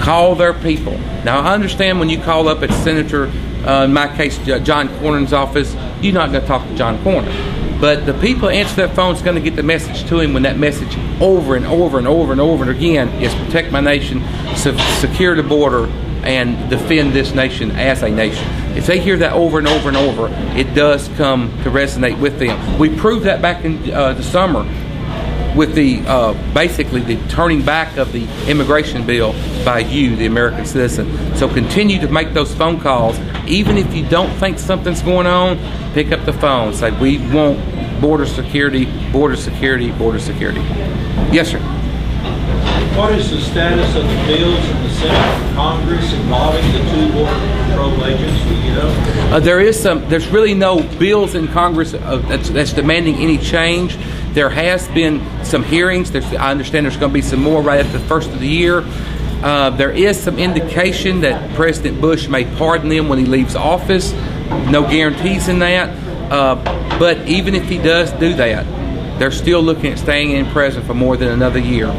Call their people. Now, I understand when you call up at Senator, in my case, John Cornyn's office, you're not going to talk to John Cornyn. But the people that answer that phone is going to get the message to him when that message over and over and over and over and again is protect my nation, secure the border, and defend this nation as a nation. If they hear that over and over and over, it does come to resonate with them. We proved that back in the summer with the basically the turning back of the immigration bill by you, the American citizen. So continue to make those phone calls. Even if you don't think something's going on, pick up the phone. Say, we want border security, border security, border security. Yes, sir. What is the status of the bills in the Senate and Congress involving the 2 border patrol agents? Do you know? There's really no bills in Congress that's demanding any change. There has been some hearings. I understand there's going to be some more right at the first of the year. There is some indication that President Bush may pardon them when he leaves office. No guarantees in that. But even if he does do that, they're still looking at staying in prison for more than another year.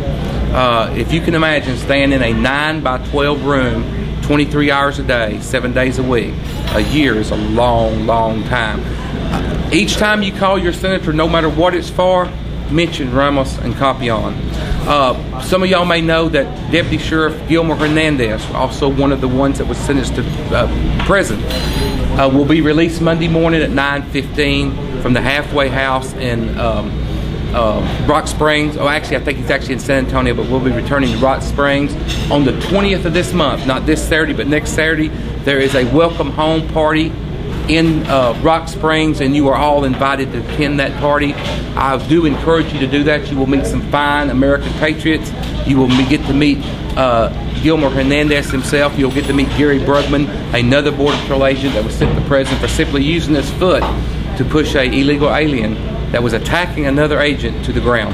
If you can imagine staying in a 9 by 12 room, 23 hours a day, 7 days a week, a year is a long, long time. Each time you call your senator, no matter what it's for, mention Ramos and Capion. Some of y'all may know that Deputy Sheriff Gilmer Hernandez, also one of the ones that was sentenced to prison, will be released Monday morning at 9:15 from the halfway house in Rock Springs. Oh, actually, I think he's actually in San Antonio, but we'll be returning to Rock Springs on the 20th of this month. Not this Saturday, but next Saturday. There is a welcome home party in Rock Springs, and you are all invited to attend that party. I do encourage you to do that. You will meet some fine American patriots. You will get to meet Gilmer Hernandez himself. You'll get to meet Gary Brugman, another Border Patrol agent that was sent to prison for simply using his foot to push an illegal alien that was attacking another agent to the ground.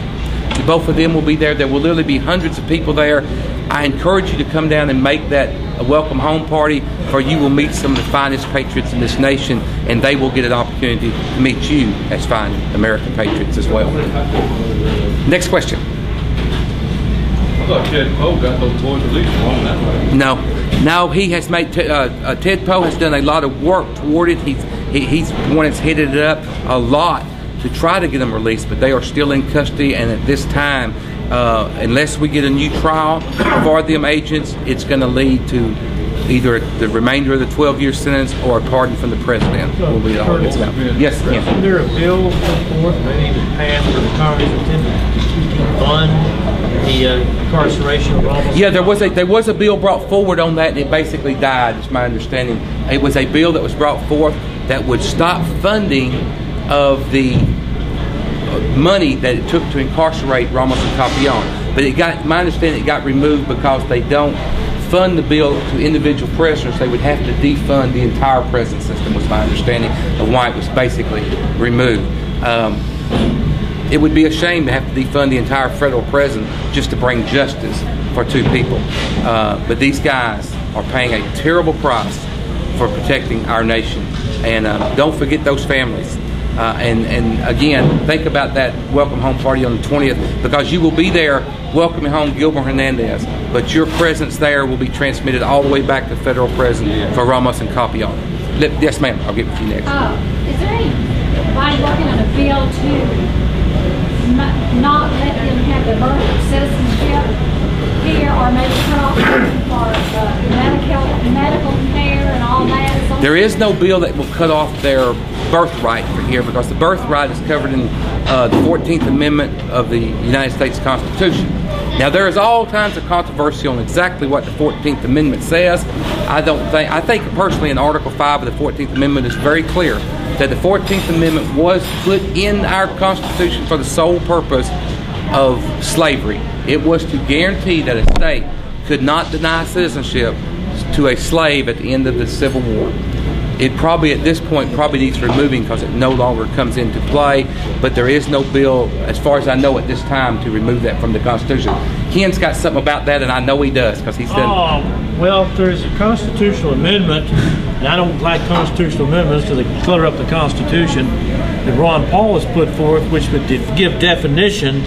Both of them will be there. There will literally be hundreds of people there. I encourage you to come down and make that a welcome home party, for you will meet some of the finest patriots in this nation, and they will get an opportunity to meet you as fine American patriots as well. Next question. I thought Ted Poe got those boys released along that way. No, he has made, Ted Poe has done a lot of work toward it. He's the one that's headed it up a lot to try to get them released, but they are still in custody, and at this time, unless we get a new trial for them agents, it's going to lead to either the remainder of the 12-year sentence or a pardon from the president. Will be all it's about. Yes, Ken. Isn't there a bill put forth that needed to pass for the Congress to fund the incarceration of Ramos? Yeah, there was a bill brought forward on that, and it basically died, is my understanding. It was a bill that was brought forth that would stop funding of the money that it took to incarcerate Ramos and Capion. But my understanding, it got removed because they don't fund the bill to individual prisoners. They would have to defund the entire prison system, was my understanding of why it was basically removed. It would be a shame to have to defund the entire federal prison just to bring justice for 2 people. But these guys are paying a terrible price for protecting our nation. And don't forget those families. And again, think about that welcome home party on the 20th, because you will be there welcoming home Gilmer Hernandez, but your presence there will be transmitted all the way back to federal prison for Ramos and Capion. Yes, ma'am. I'll get with you next. Is there anybody working on a bill to not let them have the birthright citizenship here, or maybe cut off for medical care and all that? There is no bill that will cut off their birthright for here, because the birthright is covered in the 14th Amendment of the United States Constitution. Now, there is all kinds of controversy on exactly what the 14th Amendment says. I think personally in Article 5 of the 14th Amendment is very clear that the 14th Amendment was put in our Constitution for the sole purpose of slavery. It was to guarantee that a state could not deny citizenship to a slave at the end of the Civil War. It probably, at this point, probably needs removing because it no longer comes into play, but there is no bill, as far as I know at this time, to remove that from the Constitution. Ken's got something about that, and I know he does, because he's done. Well, there's a constitutional amendment, and I don't like constitutional amendments because they clutter up the Constitution, that Ron Paul has put forth, which would give definition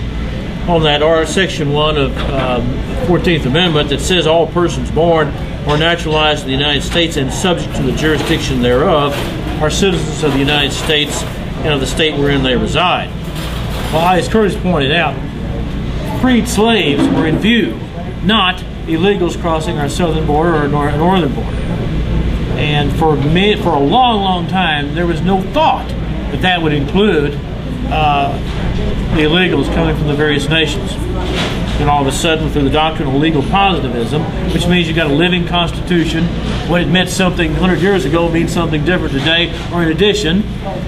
on that are Section 1 of 14th Amendment that says all persons born or naturalized in the United States and subject to the jurisdiction thereof are citizens of the United States and of the state wherein they reside. Well, as Curtis pointed out, freed slaves were in view, not illegals crossing our southern border or northern border. And for a long, long time, there was no thought that that would include the illegals coming from the various nations. And all of a sudden, through the doctrine of legal positivism, which means you've got a living constitution, what it meant something 100 years ago means something different today, or in addition.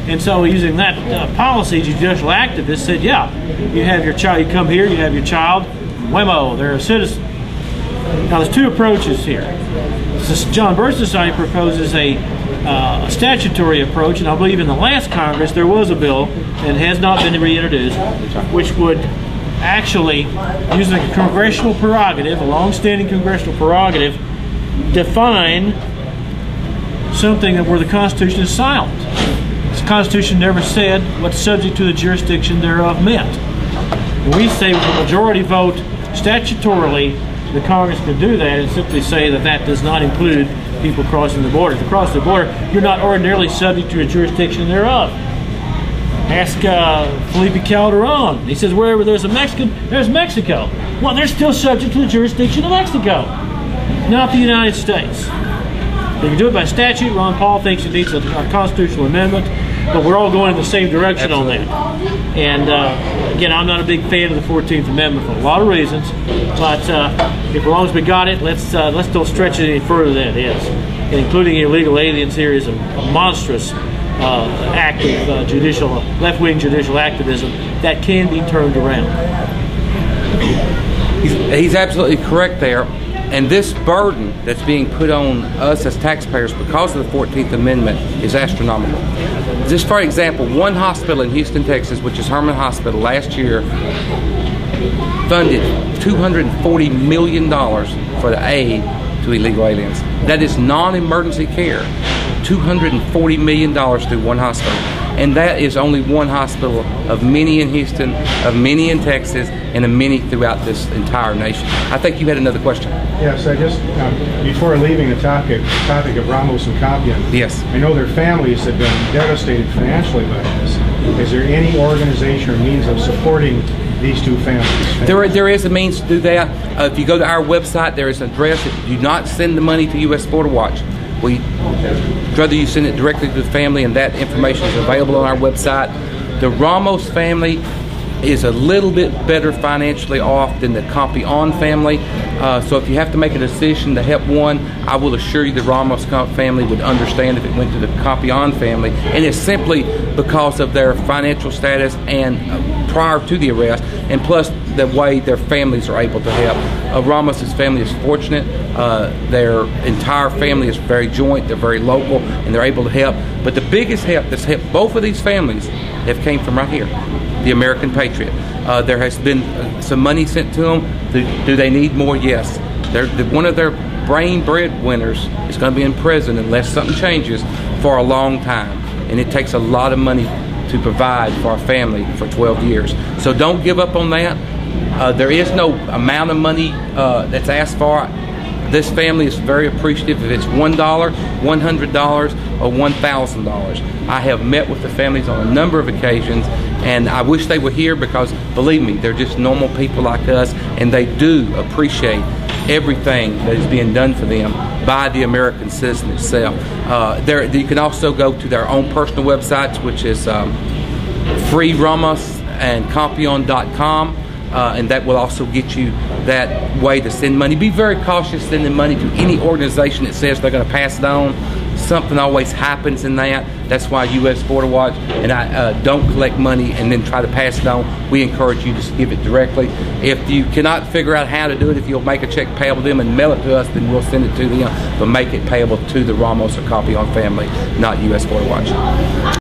And so using that policy, judicial activists said, yeah, you have your child, you come here, you have your child, whammo, they're a citizen. Now there's two approaches here. John Birch Society proposes a statutory approach, and I believe in the last Congress there was a bill, and has not been reintroduced, which would actually, using a congressional prerogative, a long-standing congressional prerogative, define something where the Constitution is silent. The Constitution never said what subject to the jurisdiction thereof meant. And we say with a majority vote, statutorily, the Congress could do that and simply say that that does not include people crossing the border. To cross the border, you're not ordinarily subject to a jurisdiction thereof. Ask Felipe Calderon. He says wherever there's a Mexican, there's Mexico. Well, they're still subject to the jurisdiction of Mexico, not the United States. They can do it by statute. Ron Paul thinks it needs a constitutional amendment, but we're all going in the same direction on that. And again, I'm not a big fan of the 14th Amendment for a lot of reasons, but as long as we got it, let's don't stretch it any further than it is. And including illegal aliens here is a monstrous act of left-wing judicial activism that can be turned around. He's absolutely correct there. And this burden that's being put on us as taxpayers because of the 14th Amendment is astronomical. Just for example, one hospital in Houston, Texas, which is Herman Hospital, last year funded $240 million for the aid to illegal aliens. That is non-emergency care. $240 million through one hospital. And that is only one hospital of many in Houston, of many in Texas, and of many throughout this entire nation. I think you had another question. Yes, I just, before leaving the topic of Ramos and Compion, yes, I know their families have been devastated financially by this. Is there any organization or means of supporting these two families? There is a means to do that. If you go to our website, there is an address. If you do not send the money to U.S. Border Watch, whether you send it directly to the family, and that information is available on our website. The Ramos family is a little bit better financially off than the Compion family. So if you have to make a decision to help one, I will assure you the Ramos family would understand if it went to the Compion family. And it's simply because of their financial status and prior to the arrest, and plus the way their families are able to help. Ramos' family is fortunate. Their entire family is very joint, they're very local, and they're able to help. But the biggest help that's helped both of these families have came from right here, the American Patriot. There has been some money sent to them. Do they need more? Yes. One of their brain breadwinners is going to be in prison unless something changes for a long time. And it takes a lot of money to provide for a family for 12 years. So don't give up on that. There is no amount of money that's asked for. This family is very appreciative if it's $1, $100, or $1,000. I have met with the families on a number of occasions, and I wish they were here because, believe me, they're just normal people like us, and they do appreciate everything that is being done for them by the American citizen itself. You can also go to their own personal websites, which is freeramosandcompion.com. And that will also get you that way to send money. Be very cautious sending money to any organization that says they're going to pass it on. Something always happens in that. That's why U.S. Border Watch and I don't collect money and then try to pass it on. We encourage you to give it directly. If you cannot figure out how to do it, if you'll make a check payable to them and mail it to us, then we'll send it to them. But make it payable to the Ramos or Compion family, not U.S. Border Watch.